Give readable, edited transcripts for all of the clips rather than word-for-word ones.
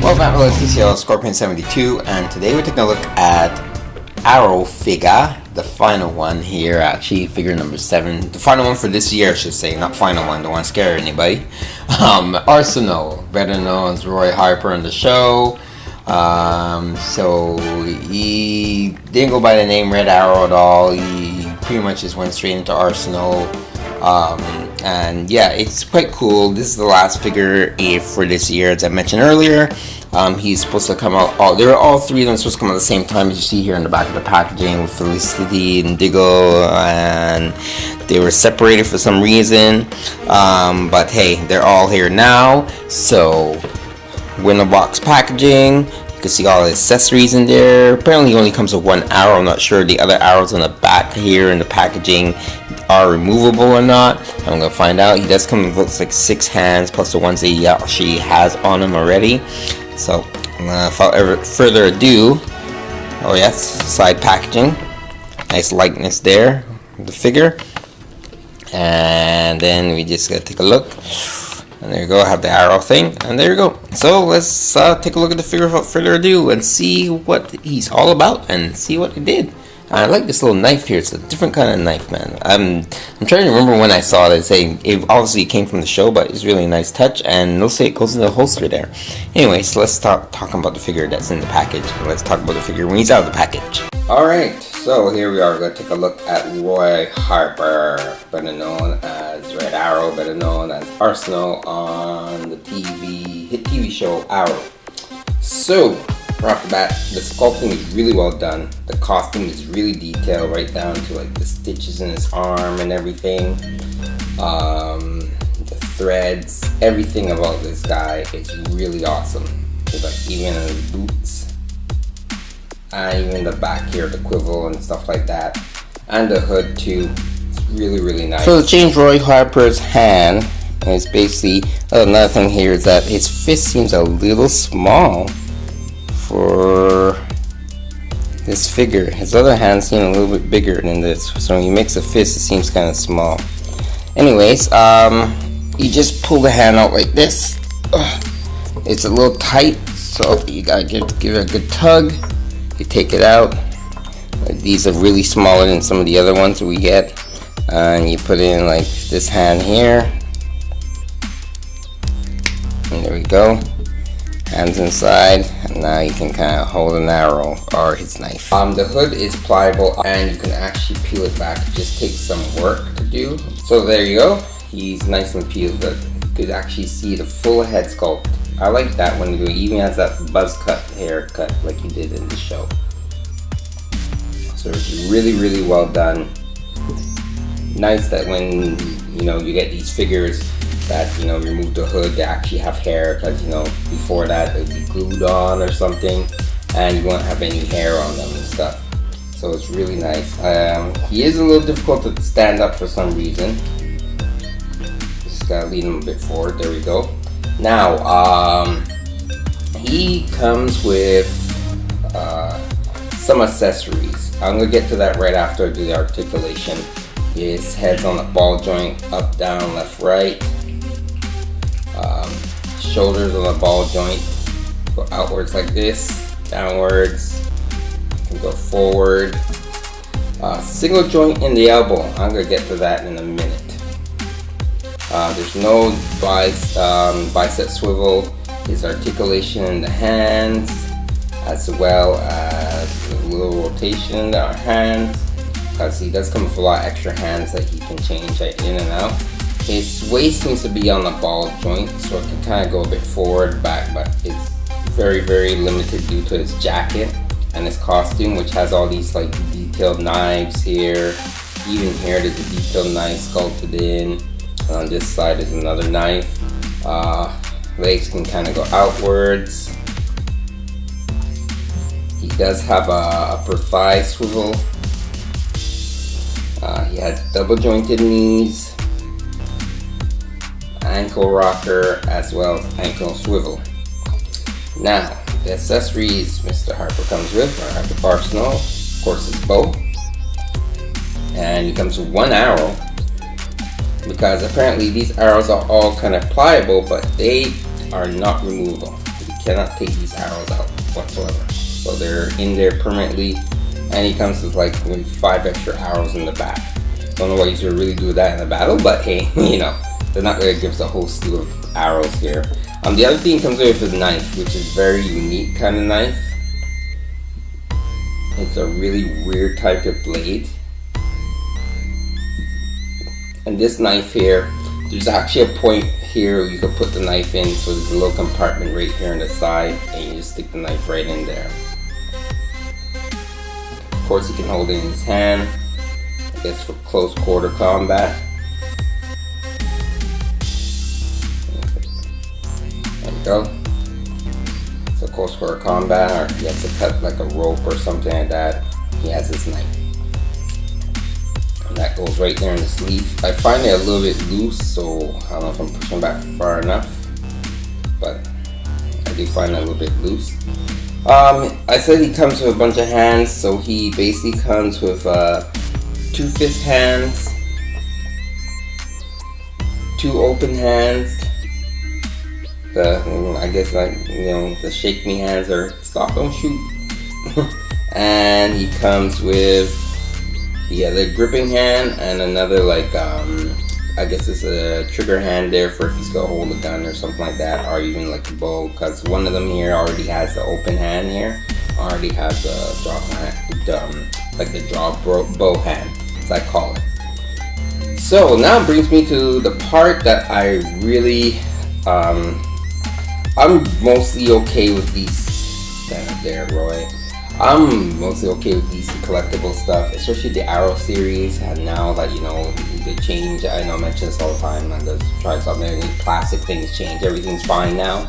Well, back with TCL Scorpion 72, and today we're taking a look at Arrow figure, the final one here, actually figure number 7, the final one for this year, I should say, not final one, don't want to scare anybody. Arsenal, better known as Roy Harper on the show. So he didn't go by the name Red Arrow at all. He pretty much just went straight into Arsenal. And yeah, it's quite cool. This is the last figure for this year, as I mentioned earlier. He's supposed to come out, all three of them supposed to come out at the same time, as you see here in the back of the packaging, with Felicity and Diggle, and they were separated for some reason. But hey, they're all here now. So window box packaging. You can see all the accessories in there. Apparently he only comes with one arrow. I'm not sure the other arrows on the back here in the packaging are removable or not. I'm gonna find out. He does come with, looks like 6 hands plus the ones that she has on him already. So without further ado, oh yes, side packaging, nice likeness there of the figure, and then we just gotta take a look. And there you go, I have the arrow thing, and there you go. So let's take a look at the figure without further ado and see what he's all about and see what he did. I like this little knife here. It's a different kind of knife, man. I'm trying to remember when I saw it. It obviously came from the show, but it's really a nice touch, and they'll say it goes in the holster there. Anyways, let's start talking about the figure that's in the package. Let's talk about the figure when he's out of the package. Alright, so here we are. We're going to take a look at Roy Harper, better known as Red Arrow, better known as Arsenal on the hit TV show Arrow. So, right off the bat, the sculpting is really well done. The costume is really detailed, right down to like the stitches in his arm and everything. The threads, everything about this guy is really awesome. Like even his boots, and even the back here, the quiver and stuff like that, and the hood too. It's really, really nice. So to change Roy Harper's hand, is basically another thing here is that his fist seems a little small for this figure. His other hands seem a little bit bigger than this, so when you mix a fist, it seems kind of small. Anyways, you just pull the hand out like this. It's a little tight, so you gotta give it a good tug. You take it out. These are really smaller than some of the other ones that we get, and you put in like this hand here, and there we go. Hands inside, and now you can kind of hold an arrow or his knife. The hood is pliable, and you can actually peel it back. It just takes some work to do. So there you go. He's nice and peeled. You could actually see the full head sculpt. I like that one. He even has that buzz cut haircut like he did in the show. So it's really, really well done. Nice that when you get these figures that remove the hood, they actually have hair, because before that it would be glued on or something, and you won't have any hair on them and stuff. So it's really nice. He is a little difficult to stand up for some reason. Just gotta lean him a bit forward. There we go. Now he comes with some accessories. I'm gonna get to that right after I do the articulation. His head's on a ball joint, up, down, left, right. Shoulders on a ball joint, go outwards like this, downwards, you can go forward. Single joint in the elbow. I'm gonna get to that in a minute. There's no bicep swivel. His articulation in the hands, as well as a little rotation in our hands, because he does come with a lot of extra hands that he can change in and out. His waist seems to be on the ball joint, so it can kind of go a bit forward, back, but it's very, very limited due to his jacket and his costume, which has all these like detailed knives here. Even here, there's a detailed knife sculpted in. On this side is another knife. Legs can kind of go outwards. He does have a upper thigh swivel. He has double jointed knees, ankle rocker, as well as ankle swivel. Now, the accessories Mr. Harper comes with are the Arsenal, of course, his bow, and it comes with one arrow, because apparently these arrows are all kind of pliable, but they are not removable. You cannot take these arrows out whatsoever, so they're in there permanently. And he comes with like 5 extra arrows in the back. Don't know what he's gonna really do with that in the battle, but hey, you know, they're not gonna give us a whole slew of arrows here. The other thing comes with is a knife, which is very unique kind of knife. It's a really weird type of blade. And this knife here, there's actually a point here where you can put the knife in, so there's a little compartment right here on the side, and you just stick the knife right in there. Of course, he can hold it in his hand, I guess for close quarter combat. There you go. So close quarter combat, or if he has to cut like a rope or something like that, he has his knife. And that goes right there in the sleeve. I find it a little bit loose, so I don't know if I'm pushing back far enough, but I do find it a little bit loose. I said he comes with a bunch of hands, so he basically comes with 2 fist hands, 2 open hands, I guess like, you know, the shake me hands or stop, don't shoot. And he comes with the gripping hand and another like I guess it's a trigger hand there for if he's gonna hold a gun or something like that, or even like a bow, because one of them here already has the open hand here, already has the draw hand, like the bow hand, as I call it. So now it brings me to the part that I really, I'm mostly okay with these. Stand up there, Roy. I'm mostly okay with DC collectible stuff, especially the Arrow series. And now that, you know, they change, I know I mention this all the time, and the Triceratops, the plastic things change, everything's fine now.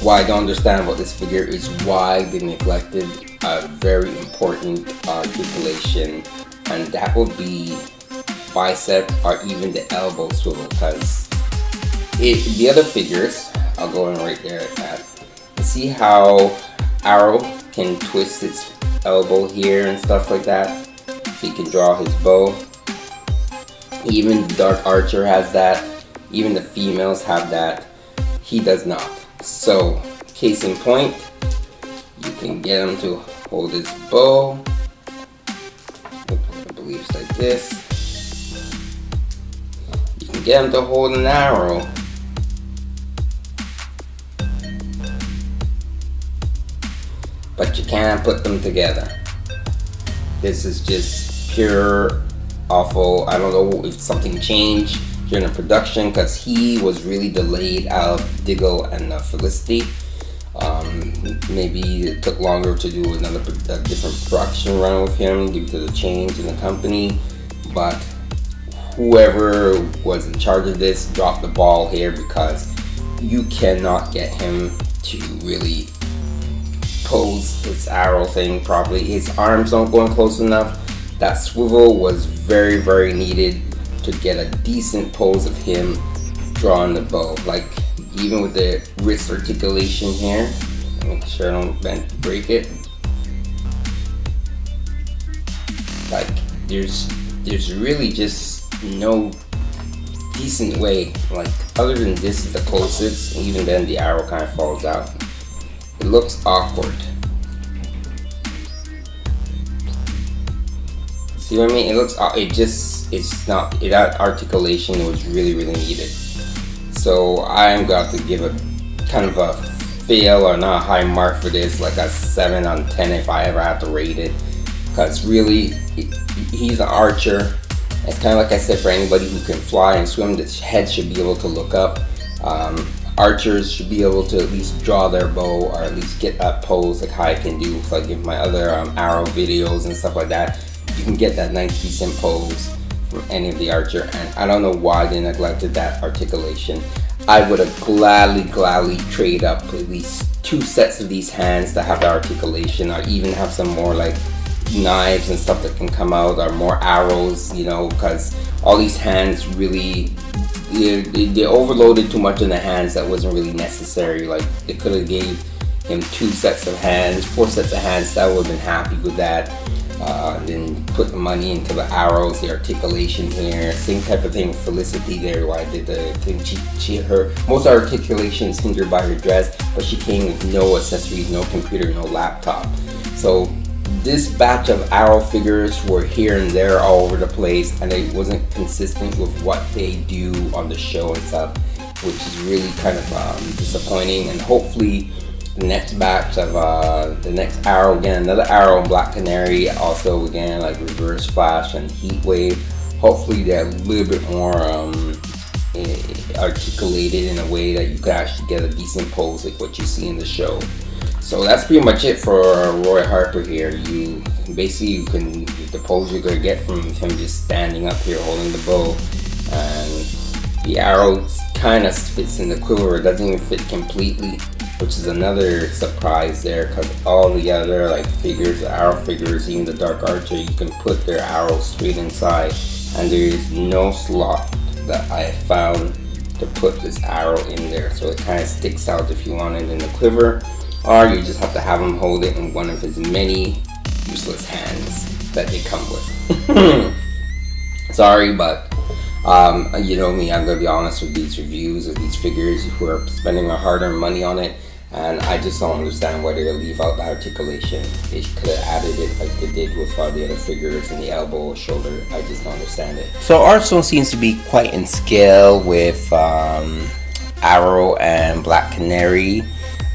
What I don't understand about this figure is why they neglected a very important articulation, and that would be bicep or even the elbow swivel, because the other figures, I'll go in right there at that. See how Arrow can twist its elbow here and stuff like that, so he can draw his bow. Even the Dark Archer has that. Even the females have that. He does not. So, case in point, you can get him to hold his bow. I believe it's like this. You can get him to hold an arrow. But you can't put them together. This is just pure awful. I don't know if something changed during the production, because he was really delayed out of Diggle and Felicity. Maybe it took longer to do a different production run with him due to the change in the company. But whoever was in charge of this dropped the ball here, because you cannot get him to really pose this arrow thing properly. His arms don't go in close enough. That swivel was very, very needed to get a decent pose of him drawing the bow. Like, even with the wrist articulation here, make sure I don't break it. Like, there's really just no decent way. Like, other than this is the closest, and even then the arrow kind of falls out. It looks awkward. See what I mean? It looks, it's not, that articulation was really, really needed. So I'm going to give a kind of a fail, or not a high mark for this, like a 7 on 10 if I ever have to rate it. Because really, he's an archer. It's kind of like I said, for anybody who can fly and swim, the head should be able to look up. Archers should be able to at least draw their bow, or at least get that pose like how I can do with like my other arrow videos and stuff like that. You can get that nice decent pose from any of the archer, and I don't know why they neglected that articulation. I would have gladly trade up at least 2 sets of these hands that have the articulation, or even have some more like knives and stuff that can come out, or more arrows, you know, because all these hands really, they overloaded too much in the hands that wasn't really necessary. Like, they could have gave him 2 sets of hands, 4 sets of hands, that would have been happy with that. then put the money into the arrows, the articulation here. Same type of thing with Felicity there, where I did the thing. Her most articulation is hindered by her dress, but she came with no accessories, no computer, no laptop. So this batch of Arrow figures were here and there all over the place, and it wasn't consistent with what they do on the show and stuff, which is really kind of disappointing. And hopefully the next batch of the next Arrow, again another Arrow and Black Canary, also again like Reverse Flash and Heat Wave, hopefully they're a little bit more articulated in a way that you can actually get a decent pose like what you see in the show. So that's pretty much it for Roy Harper here. You basically, the pose you're going to get from him just standing up here holding the bow, and the arrow kind of fits in the quiver. It doesn't even fit completely, which is another surprise there, because all the other like figures, the Arrow figures, even the Dark Archer, you can put their arrows straight inside, and there is no slot that I found to put this arrow in there, so it kind of sticks out if you want it in the quiver, or you just have to have him hold it in one of his many useless hands that they come with. Sorry, but you know me, I'm gonna be honest with these reviews of these figures who are spending our hard-earned money on it, and I just don't understand why they leave out the articulation. They could have added it like they did with the other figures in the elbow or shoulder. I just don't understand it. So Arsenal seems to be quite in scale with Arrow and Black Canary.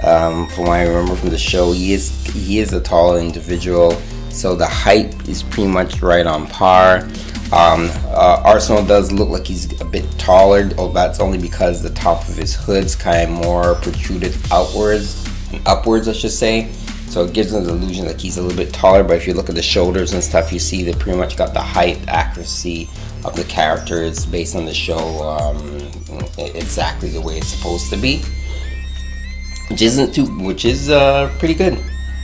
From what I remember from the show, he is a tall individual, so the height is pretty much right on par. Arsenal does look like he's a bit taller. Oh, that's only because the top of his hood's kind of more protruded upwards, I should say. So it gives an illusion that he's a little bit taller. But if you look at the shoulders and stuff, you see they pretty much got the height accuracy of the characters based on the show, exactly the way it's supposed to be. Which is pretty good.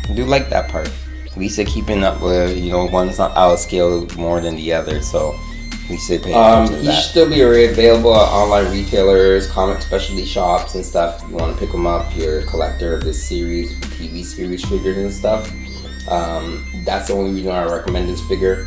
I do like that part. At least they're keeping up with, one's not out of scale more than the other, so at least they pay attention to that. He should still be available at online retailers, comic specialty shops and stuff. If you want to pick them up, you're a collector of this series, TV series figures and stuff. That's the only reason I recommend this figure.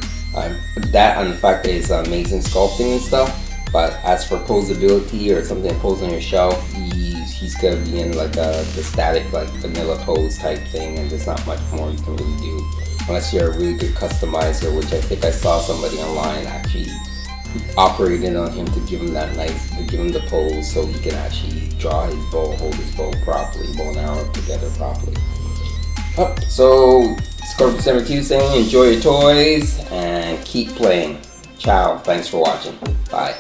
That and the fact that it's amazing sculpting and stuff. But as for posability or something to pose on your shelf, he's gonna be in like the static, like vanilla pose type thing, and there's not much more you can really do unless you're a really good customizer, which I think I saw somebody online actually operated on him to give him that knife, to give him the pose so he can actually draw his bow, hold his bow properly, bow and arrow together properly. So Scorpion 72 saying enjoy your toys and keep playing. Ciao, thanks for watching. Bye.